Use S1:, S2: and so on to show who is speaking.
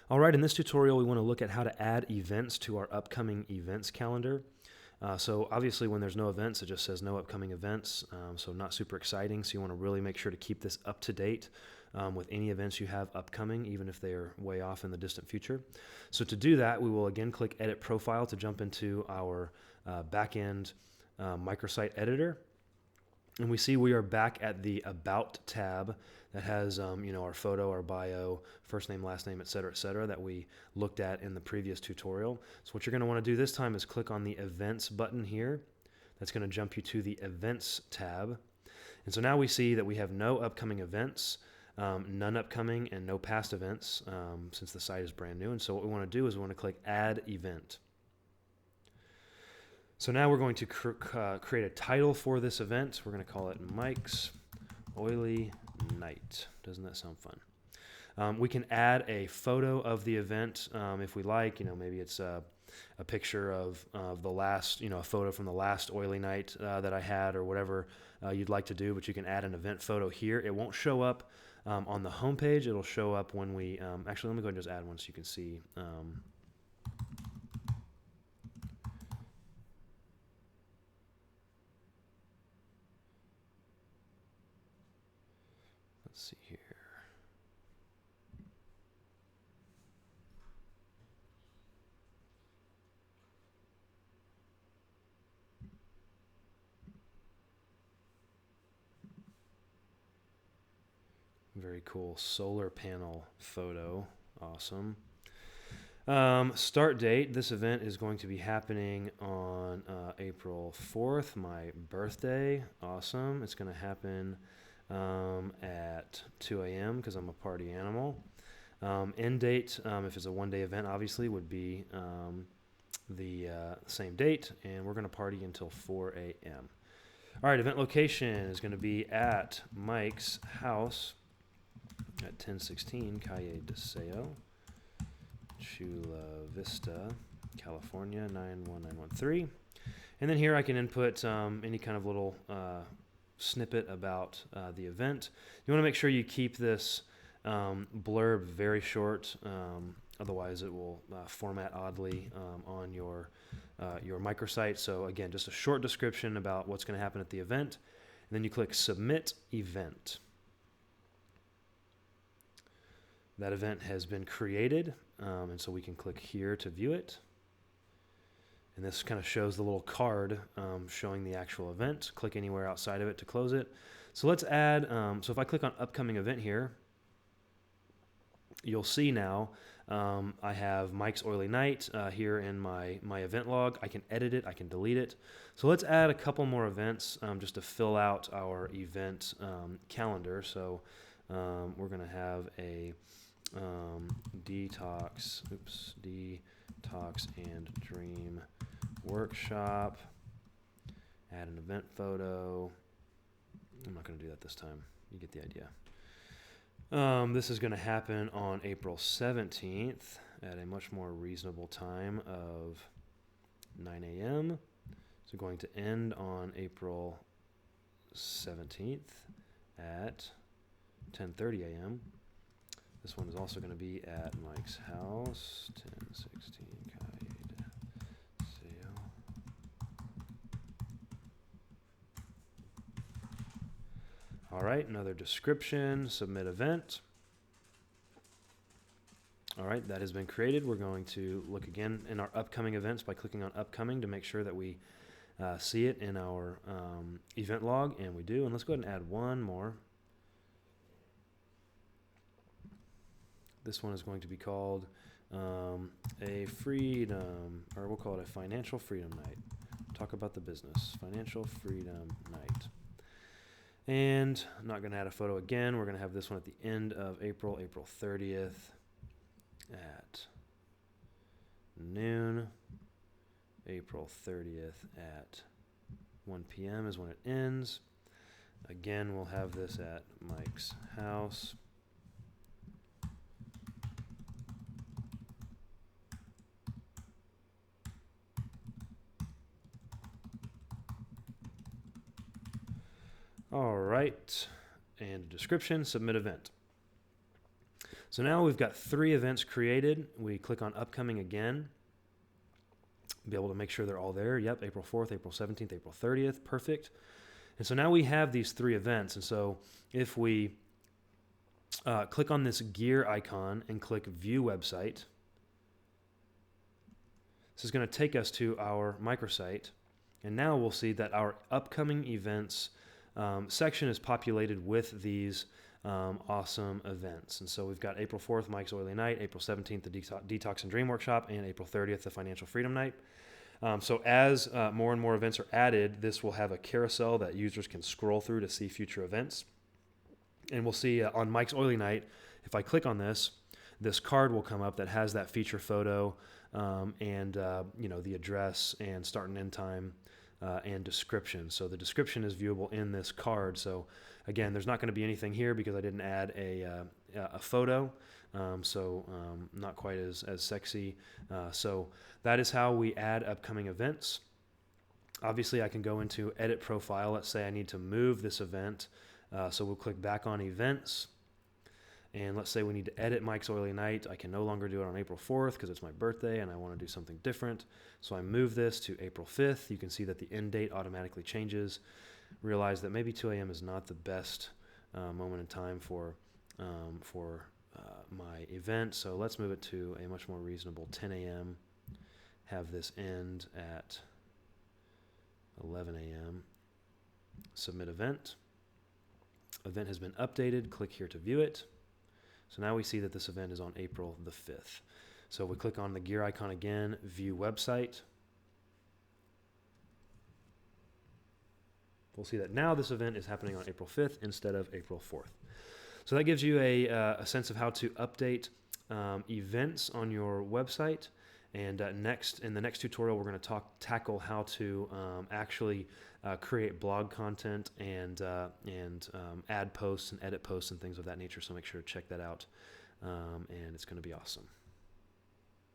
S1: All right, in this tutorial, we want to look at how to add events to our upcoming events calendar. So obviously when there's no events, it just says no upcoming events, so not super exciting. So you want to really make sure to keep this up to date with any events you have upcoming, even if they are way off in the distant future. So to do that, we will again click Edit Profile to jump into our backend microsite editor. And we see we are back at the About tab that has our photo, our bio, first name, last name, et cetera, that we looked at in the previous tutorial. So what you're going to want to do this time is click on the Events button here. That's going to jump you to the Events tab. And so now we see that we have no upcoming events, none upcoming, and no past events since the site is brand new. And so what we want to do is we want to click Add Event. So now we're going to create a title for this event. We're going to call it Mike's Oily Night. Doesn't that sound fun? We can add a photo of the event if we like. Maybe it's a picture of the last, a photo from the last oily night that I had, or whatever you'd like to do. But you can add an event photo here. It won't show up on the home page. It'll show up when we actually, let me go ahead and just add one so you can see. Let's see here. Very cool solar panel photo. Awesome. Start date. This event is going to be happening on April 4th, my birthday. Awesome. It's going to happen at 2 a.m. because I'm a party animal. End date, if it's a one-day event, obviously, would be the same date, and we're going to party until 4 a.m. All right, event location is going to be at Mike's house at 1016 Calle Deseo, Chula Vista, California, 91913. And then here I can input any kind of little snippet about the event. You want to make sure you keep this blurb very short, otherwise it will format oddly on your microsite. So again, just a short description about what's going to happen at the event, and then you click Submit Event. That event has been created, and so we can click here to view it. And this kind of shows the little card showing the actual event. Click anywhere outside of it to close it. So let's add, so if I click on Upcoming Event here, you'll see now I have Mike's Oily Night here in my event log. I can edit it, I can delete it. So let's add a couple more events just to fill out our event calendar. So we're going to have a detox and dream workshop. Add an event photo. I'm not going to do that this time. You get the idea. This is going to happen on April 17th at a much more reasonable time of 9 a.m. So going to end on April 17th at 10:30 a.m. This one is also going to be at Mike's house, 1016 Calle Deseo. All right, another description, submit event. All right, that has been created. We're going to look again in our upcoming events by clicking on upcoming to make sure that we see it in our event log, and we do. And let's go ahead and add one more. This one is going to be called a freedom, or we'll call it a financial freedom night. Talk about the business, financial freedom night. And I'm not going to add a photo again. We're going to have this one at the end of April, April 30th at noon. April 30th at 1 p.m. is when it ends. Again, we'll have this at Mike's house. All right, and description, submit event. So now we've got 3 events created. We click on upcoming again. Be able to make sure they're all there. Yep, April 4th, April 17th, April 30th. Perfect. And so now we have these 3 events. And so if we click on this gear icon and click View Website, this is going to take us to our microsite. And now we'll see that our upcoming events section is populated with these awesome events. And so we've got April 4th, Mike's Oily Night, April 17th, the Detox and Dream Workshop, and April 30th, the Financial Freedom Night. So as more and more events are added, this will have a carousel that users can scroll through to see future events. And we'll see on Mike's Oily Night, if I click on this card will come up that has that feature photo and the address and start and end time and description. So the description is viewable in this card. So again, there's not going to be anything here because I didn't add a photo. Not quite as sexy. So that is how we add upcoming events. Obviously, I can go into edit profile. Let's say I need to move this event. So we'll click back on events. And let's say we need to edit Mike's Oily Night. I can no longer do it on April 4th because it's my birthday and I want to do something different. So I move this to April 5th. You can see that the end date automatically changes. Realize that maybe 2 a.m. is not the best moment in time for my event. So let's move it to a much more reasonable 10 a.m. Have this end at 11 a.m. Submit event. Event has been updated. Click here to view it. So now we see that this event is on April the 5th. So we click on the gear icon again, View Website. We'll see that now this event is happening on April 5th instead of April 4th. So that gives you a sense of how to update events on your website. And in the next tutorial, we're going to tackle how to actually create blog content and add posts and edit posts and things of that nature. So make sure to check that out, and it's going to be awesome.